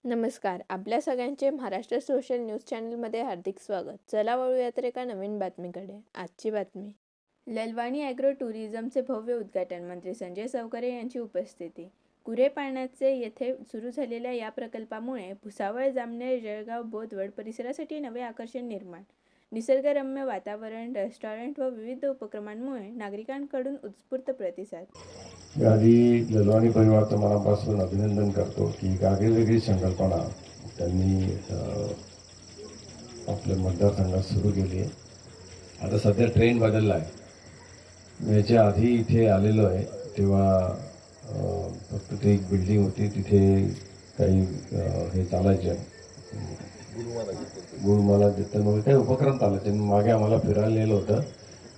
नमस्कार. आपल्या सगळ्यांचे महाराष्ट्र सोशल न्यूज चॅनलमध्ये हार्दिक स्वागत. चला वळूया तर एका नवीन बातमीकडे. आजची बातमी. ललवाणी ॲग्रो टुरिझमचे भव्य उद्घाटन. मंत्री संजय सावकारे यांची उपस्थिती. कुरे पाण्याचे येथे सुरू झालेल्या या प्रकल्पामुळे भुसावळ, जामनेर, जळगाव, बोदवड परिसरासाठी नवे आकर्षण निर्माण. निसर्गरम्य वातावरण, रेस्टॉरंट व विविध उपक्रमांमुळे नागरिकांकडून उत्स्फूर्त प्रतिसाद. मी आधी ललवाणी परिवाराचं मनापासून अभिनंदन करतो की एक आगळीवेगळी संकल्पना त्यांनी आपल्या मतदारसंघात सुरू केली आहे. आता सध्या ट्रेंड बदलला आहे. मी याच्या आधी इथे आलेलो आहे तेव्हा फक्त ते एक बिल्डिंग होती, तिथे काही हे चालायचे गुरुमाला देतं मग काही उपक्रम चालायचे. मागे आम्हाला फिरायला नेलं होतं,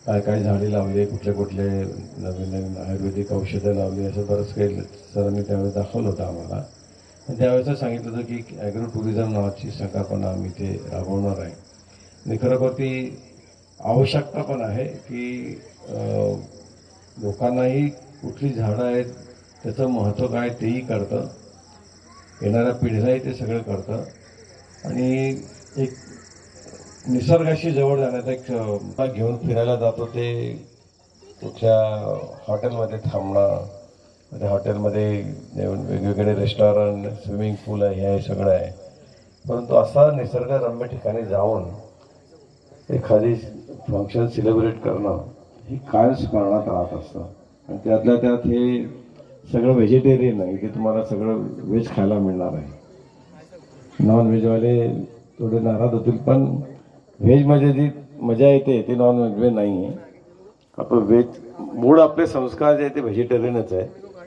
काय काय झाडे लावले, कुठले कुठले नवीन नवीन आयुर्वेदिक औषधं लावली, असं बरंच काही सरांनी त्यावेळेस दाखवलं होतं आम्हाला. त्यावेळेस सांगितलं होतं की ॲग्रो टुरिझम नावाची संकल्पना आम्ही इथे राबवणार आहे. आणि खरोखर ती आवश्यकता पण आहे की लोकांनाही कुठली झाडं आहेत त्याचं महत्त्व काय तेही कळतं, येणाऱ्या पिढीलाही ते सगळं कळतं आणि एक निसर्गाशी जवळ जाण्याचा एक घेऊन फिरायला जातो ते कुठल्या हॉटेलमध्ये थांबणं, त्या हॉटेलमध्ये वेगवेगळे रेस्टॉरंट, स्विमिंग पूल आहे, हे सगळं आहे. परंतु असा निसर्गरम्य ठिकाणी जाऊन एखादी फंक्शन सेलिब्रेट करणं ही कायम स्मरणात राहत असतं. आणि त्यातल्या त्यात हे सगळं व्हेजिटेरियन आहे, की तुम्हाला सगळं व्हेज खायला मिळणार आहे. नॉन व्हेजवाले थोडे नाराज होतील, पण व्हेजमध्ये जी मजा येते ती नॉन व्हेजमध्ये नाही आहे. आपण व्हेज मूळ आपले संस्कार जे आहे ते व्हेजिटेरियनच आहे.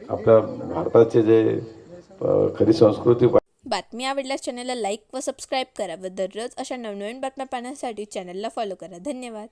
आपल्या भारताचे जे खरी संस्कृती. बातमी आवडल्यास चॅनलला लाईक व सबस्क्राईब करा व दररोज अशा नवनवीन बातम्या पाहण्यासाठी चॅनलला फॉलो करा. धन्यवाद.